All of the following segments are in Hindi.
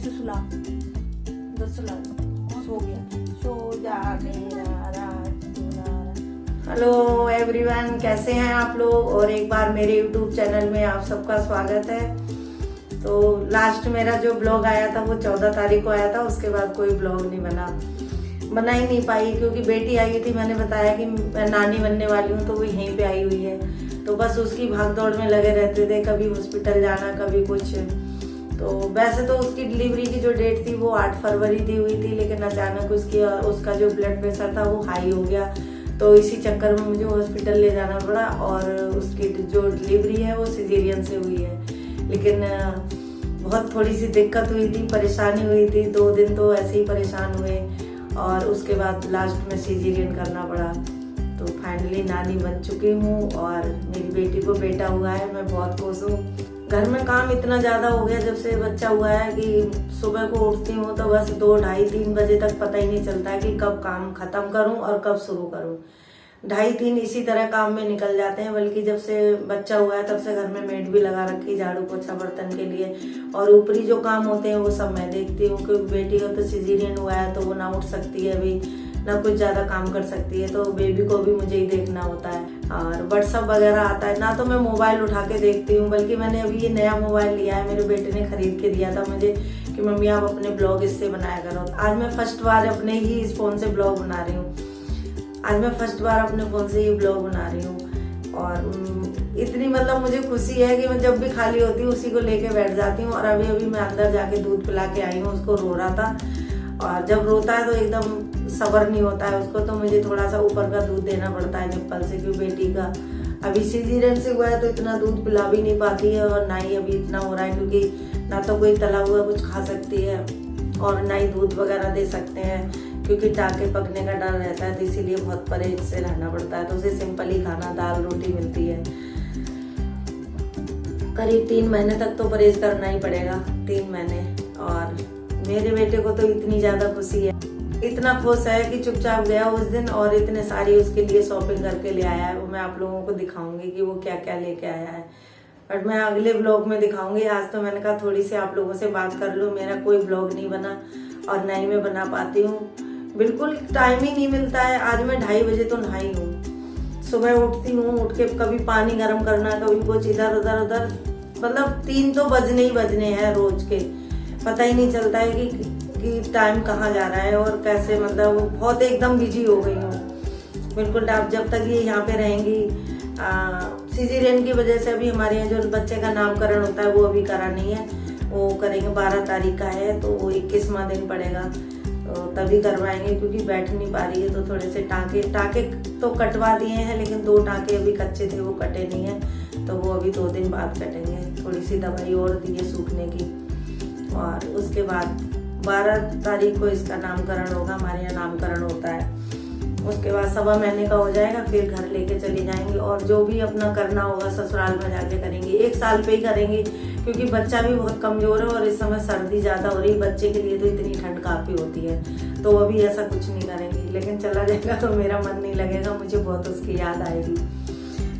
इसे सुला इधर सुला सो गया सो जा मेरा रात। हेलो एवरीवन, कैसे हैं आप लोग। और एक बार मेरे यूट्यूब चैनल में आप सबका स्वागत है। तो लास्ट मेरा जो ब्लॉग आया था वो 14 तारीख को आया था, उसके बाद कोई ब्लॉग नहीं बना ही नहीं पाई क्योंकि बेटी आई थी। मैंने बताया कि मैं नानी बनने वाली हूँ तो वो यहीं पे आई हुई है, तो बस उसकी भागदौड़ में लगे रहते थे, कभी हॉस्पिटल जाना कभी कुछ। तो वैसे तो उसकी डिलीवरी की जो डेट थी वो 8 फरवरी दी हुई थी, लेकिन अचानक उसका जो ब्लड प्रेशर था वो हाई हो गया, तो इसी चक्कर में मुझे हॉस्पिटल ले जाना पड़ा। और उसकी जो डिलीवरी है वो सिजेरियन से हुई है, लेकिन बहुत थोड़ी सी दिक्कत हुई थी, परेशानी हुई थी। 2 दिन तो ऐसे ही परेशान हुए और उसके बाद लास्ट में सिजेरियन करना पड़ा। तो फाइनली नानी बन चुकी हूँ और मेरी बेटी को बेटा हुआ है, मैं बहुत खुश हूँ। घर में काम इतना ज़्यादा हो गया जब से बच्चा हुआ है कि सुबह को उठती हूँ तो बस 2, ढाई, 3 बजे तक पता ही नहीं चलता है कि कब काम खत्म करूँ और कब शुरू करूँ। 2:30, 3 इसी तरह काम में निकल जाते हैं। बल्कि जब से बच्चा हुआ है तब से घर में मेड भी लगा रखी, झाड़ू पोछा बर्तन के लिए, और ऊपरी जो काम होते हैं वो सब मैं देखती हूँ क्योंकि बेटी को तो सिजेरियन हुआ है तो वो ना उठ सकती है अभी, ना कुछ ज्यादा काम कर सकती है, तो बेबी को भी मुझे ही देखना होता है। और व्हाट्सअप वगैरह आता है ना, तो मैं मोबाइल उठा के देखती हूँ। बल्कि मैंने अभी ये नया मोबाइल लिया है, मेरे बेटे ने खरीद के दिया था मुझे कि मम्मी आप अपने ब्लॉग इससे बनाया करो। आज मैं फर्स्ट बार अपने ही इस फोन से ब्लॉग बना रही हूँ। अपने फोन से ये ब्लॉग बना रही हूँ और इतनी मतलब मुझे खुशी है कि मैं जब भी खाली होती हूँ उसी को लेके बैठ जाती हूँ। और अभी मैं अंदर जाके दूध पिला के आई हूँ, उसको रो रहा था, और जब रोता है तो एकदम सब्र नहीं होता है उसको, तो मुझे थोड़ा सा ऊपर का दूध देना पड़ता है निप्पल से, क्योंकि बेटी का अभी सिजेरियन से हुआ है तो इतना दूध पिला भी नहीं पाती है, और ना ही अभी इतना हो रहा है क्योंकि ना तो कोई तला हुआ कुछ खा सकती है और ना ही दूध वगैरह दे सकते हैं क्योंकि टाके पकने का डर रहता है, तो इसीलिए बहुत परहेज से रहना पड़ता है। तो उसे सिंपल ही खाना, दाल रोटी मिलती है। करीब 3 महीने तक तो परहेज करना ही पड़ेगा, 3 महीने। और मेरे बेटे को तो इतनी ज्यादा खुशी है, इतना खुश है कि चुपचाप गया उस दिन और इतने सारी उसके लिए शॉपिंग करके ले आया है। वो मैं आप लोगों को दिखाऊंगी कि वो क्या क्या लेके आया है, बट मैं अगले ब्लॉग में दिखाऊंगी। आज तो मैंने कहा थोड़ी सी आप लोगों से बात कर लूं। मेरा कोई ब्लॉग नहीं बना और ना ही मैं बना पाती हूँ, बिल्कुल टाइम ही नहीं मिलता है। आज मैं 2:30 बजे तो नहाई हूँ, सुबह उठती हूँ, उठ के कभी पानी गर्म करना, कभी कुछ इधर उधर, मतलब 3 तो बजने हैं रोज के। पता ही नहीं चलता है कि टाइम कहाँ जा रहा है और कैसे, मतलब बहुत एकदम बिजी हो गई हूँ बिल्कुल। आप जब तक ये यहाँ पे रहेंगी, सिजेरियन की वजह से अभी हमारे यहाँ जो बच्चे का नामकरण होता है वो अभी करा नहीं है, वो करेंगे 12 तारीख का है, तो 21वां दिन पड़ेगा, तो तभी करवाएंगे क्योंकि बैठ नहीं पा रही है। तो थोड़े से टाँके तो कटवा दिए हैं, लेकिन 2 टाँके अभी कच्चे थे वो कटे नहीं है, तो वो अभी 2 दिन बाद कटेंगे। थोड़ी सी दवाई और दी है सूखने की, और उसके बाद 12 तारीख को इसका नामकरण होगा। हमारे यहाँ नामकरण होता है, उसके बाद 1.25 महीने का हो जाएगा, फिर घर लेके चली जाएंगी और जो भी अपना करना होगा ससुराल में जाके करेंगे। 1 साल पे ही करेंगे क्योंकि बच्चा भी बहुत कमजोर है और इस समय सर्दी ज्यादा हो रही है। बच्चे के लिए तो इतनी ठंड काफी होती है, तो अभी ऐसा कुछ नहीं करेंगे। लेकिन चला जाएगा तो मेरा मन नहीं लगेगा, मुझे बहुत उसकी याद आएगी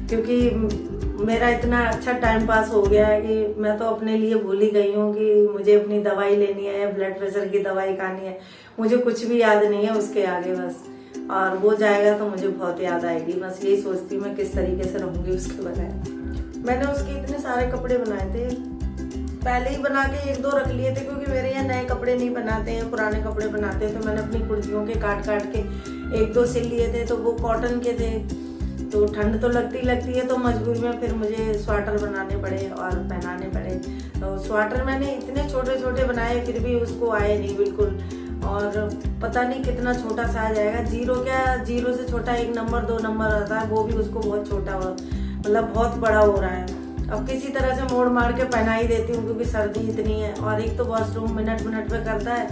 क्योंकि मेरा इतना अच्छा टाइम पास हो गया है कि मैं तो अपने लिए भूल ही गई हूँ कि मुझे अपनी दवाई लेनी है, ब्लड प्रेशर की दवाई खानी है। मुझे कुछ भी याद नहीं है उसके आगे बस, और वो जाएगा तो मुझे बहुत याद आएगी। बस यही सोचती हूँ मैं किस तरीके से रहूंगी उसके बगैर। मैंने उसके इतने सारे कपड़े बनाए थे, पहले ही बना के 1-2 रख लिए थे क्योंकि मेरे यहाँ नए कपड़े नहीं बनाते हैं, पुराने कपड़े बनाते हैं। तो मैंने अपनी कुर्तियों के काट के 1-2 सिल लिए थे, तो वो कॉटन के थे, तो ठंड तो लगती है, तो मजबूरी में फिर मुझे स्वेटर बनाने पड़े और पहनाने पड़े। तो स्वेटर मैंने इतने छोटे छोटे बनाए फिर भी उसको आए नहीं बिल्कुल, और पता नहीं कितना छोटा साइज आएगा। 0 से छोटा 1 नंबर 2 नंबर आता है, वो भी उसको बहुत छोटा, मतलब बहुत बड़ा हो रहा है। अब किसी तरह से मोड़ मार के पहना ही देती हूँ क्योंकि सर्दी इतनी है। और एक तो वॉशरूम मिनट पे करता है,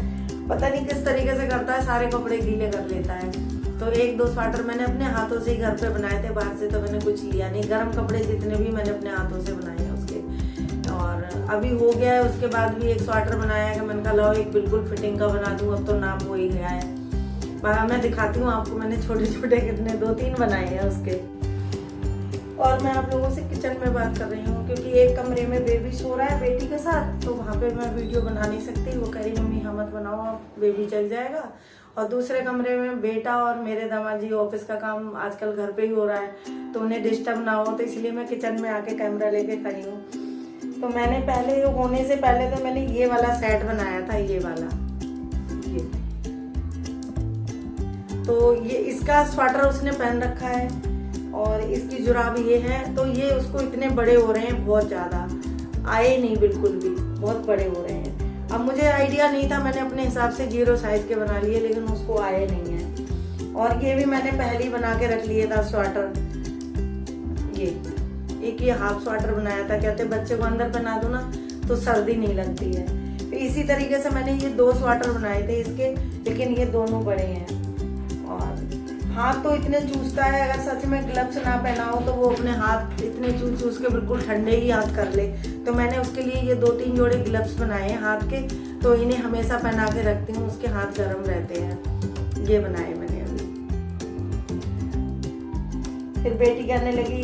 पता नहीं किस तरीके से करता है, सारे कपड़े गीले कर लेता है। तो 1-2 स्वेटर मैंने अपने हाथों से ही घर पे बनाए थे, बाहर से तो मैंने कुछ लिया नहीं। गर्म कपड़े जितने भी मैंने अपने हाथों से बनाए हैं उसके। और अभी हो गया है, उसके बाद भी एक स्वेटर बनाया है कि मैंने कहा लो एक बिल्कुल फिटिंग का बना दूं, अब तो नाप हो ही गया है। मैं दिखाती हूँ आपको, मैंने छोटे छोटे कितने 2-3 बनाए हैं उसके। और मैं आप लोगों से किचन में बात कर रही हूँ, क्योंकि एक कमरे में बेबी सो रहा है बेटी के साथ, तो वहाँ पे मैं वीडियो बना नहीं सकती। वो कह रही मम्मी हाँ मत बनाओ, बेबी जग जाएगा। और दूसरे कमरे में बेटा और मेरे दामाद जी, ऑफिस का काम आजकल घर पे ही हो रहा है, तो उन्हें डिस्टर्ब ना हो, तो इसलिए मैं किचन में आके कैमरा लेके खड़ी हूँ। तो मैंने पहले होने से पहले तो मैंने ये वाला सेट बनाया था, ये वाला, ये तो ये इसका स्वेटर उसने पहन रखा है और इसकी जुराब ये है। तो ये उसको इतने बड़े हो रहे हैं, बहुत ज्यादा आए नहीं, बिल्कुल भी बहुत बड़े हो रहे हैं। अब मुझे आइडिया नहीं था, मैंने अपने हिसाब से 0 साइज के बना लिए, लेकिन उसको आए नहीं है। और ये भी मैंने पहले ही बना के रख लिया था स्वेटर। ये हाफ स्वेटर बनाया था, कहते बच्चे को अंदर पहना दो ना तो सर्दी नहीं लगती है। तो इसी तरीके से मैंने ये 2 स्वेटर बनाए थे इसके, लेकिन ये दोनों बड़े हैं। और हाथ तो इतने चूसता है, अगर सच में ग्लव्स ना पहना हो तो वो अपने हाथ इतने चूस के बिल्कुल ठंडे ही हाथ कर ले। तो मैंने उसके लिए ये 2-3 जोड़े ग्लव्स बनाए हैं हाथ के, तो इन्हें हमेशा पहना के रखती हूँ, उसके हाथ गर्म रहते हैं। ये बनाए मैंने अभी। फिर बेटी कहने लगी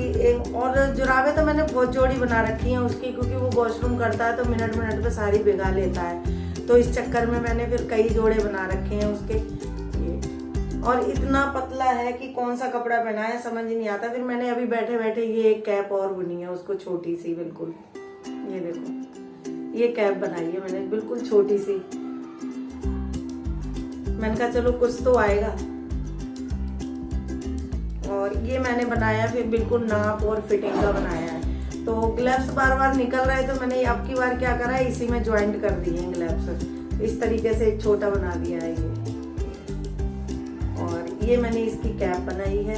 और जुराबें तो मैंने बहुत जोड़ी बना रखी हैं उसकी, क्योंकि वो वॉशरूम करता है तो मिनट पे सारी भिगा लेता है, तो इस चक्कर में मैंने फिर कई जोड़े बना रखे हैं उसके। ये और इतना पतला है कि कौन सा कपड़ा पहना है समझ नहीं आता। फिर मैंने अभी बैठे बैठे ये एक कैप और बुनी है उसको, छोटी सी बिल्कुल। ये देखो, ये कैप बनाई है मैंने बिल्कुल छोटी सी। मैंने कहा चलो कुछ तो आएगा। और ये मैंने बनाया फिर बिल्कुल नाप और फिटिंग का बनाया है। तो ग्लव्स बार बार निकल रहे, तो मैंने अब की बार क्या करा है, इसी में ज्वाइंट कर दिए हैं ग्लव्स। इस तरीके से एक छोटा बना दिया है ये। और ये मैंने इसकी कैप बनाई है,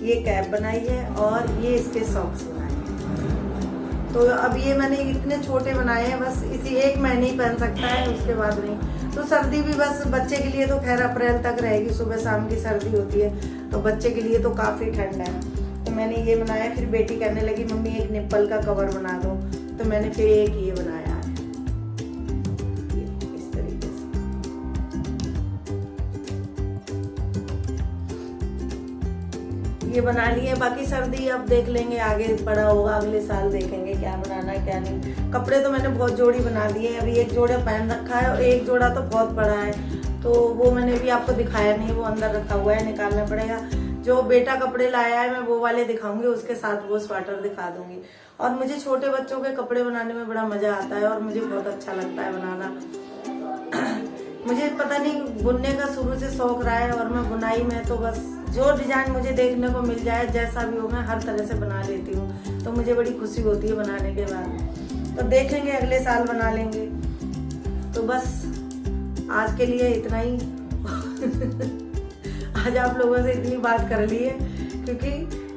ये कैप बनाई है, और ये इसके सॉक्स बनाए हैं। तो अब ये मैंने इतने छोटे बनाए हैं, बस इसी एक महीने ही पहन सकता है, उसके बाद नहीं। तो सर्दी भी बस बच्चे के लिए तो खैर अप्रैल तक रहेगी, सुबह शाम की सर्दी होती है, तो बच्चे के लिए तो काफी ठंड है। तो मैंने ये बनाया। फिर बेटी कहने लगी मम्मी एक निप्पल का कवर बना दो, तो मैंने फिर एक ये बनाया है इस तरीके से। ये बना लिए, बाकी सर्दी अब देख लेंगे, आगे पड़ा होगा, अगले साल देखेंगे क्या बनाना है क्या नहीं। कपड़े तो मैंने बहुत जोड़ी बना दिए, अभी एक जोड़ा पहन रखा है और एक जोड़ा तो बहुत बड़ा है, तो वो मैंने भी आपको दिखाया नहीं, वो अंदर रखा हुआ है, निकालना पड़ेगा। जो बेटा कपड़े लाया है मैं वो वाले दिखाऊंगी, उसके साथ वो स्वेटर दिखा दूंगी। और मुझे छोटे बच्चों के कपड़े बनाने में बड़ा मजा आता है और मुझे बहुत अच्छा लगता है बनाना। मुझे पता नहीं बुनने का शुरू से शौक रहा है, और मैं बुनाई में तो बस जो डिजाइन मुझे देखने को मिल जाए, जैसा भी हो, मैं हर तरह से बना लेती हूँ। तो मुझे बड़ी खुशी होती है बनाने के बाद। तो देखेंगे अगले साल बना लेंगे। तो बस आज के लिए इतना ही। आज आप लोगों से इतनी बात कर ली है, क्योंकि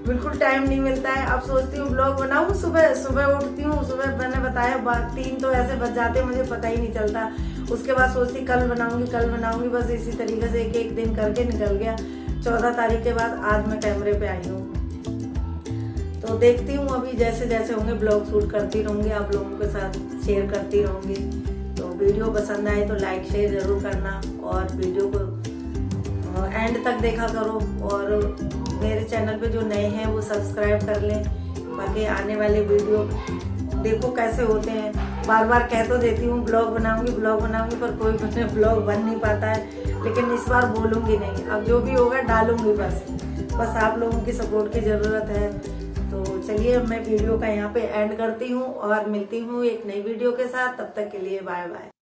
बिल्कुल टाइम नहीं मिलता है। अब सोचती हूँ ब्लॉग बनाऊँ, सुबह उठती हूँ, सुबह मैंने बताया 3 तो ऐसे बज जाते मुझे पता ही नहीं चलता। उसके बाद सोचती कल बनाऊंगी, बस इसी तरीके से एक दिन करके निकल गया। 14 तारीख के बाद आज मैं कैमरे पे आई हूँ। तो देखती हूँ अभी जैसे जैसे होंगे ब्लॉग शूट करती रहूंगी, आप लोगों के साथ शेयर करती रहूंगी। तो वीडियो पसंद आए तो लाइक शेयर जरूर करना, और वीडियो को एंड तक देखा करो। और मेरे चैनल पे जो नए हैं वो सब्सक्राइब कर लें। बाकी आने वाले वीडियो देखो कैसे होते हैं। बार बार कह तो देती हूँ ब्लॉग बनाऊंगी, पर कोई ब्लॉग बन नहीं पाता है। लेकिन इस बार बोलूंगी नहीं, अब जो भी होगा डालूंगी। बस आप लोगों की सपोर्ट की जरूरत है। तो चलिए मैं वीडियो का यहाँ पे एंड करती हूँ और मिलती हूँ एक नई वीडियो के साथ। तब तक के लिए बाय बाय।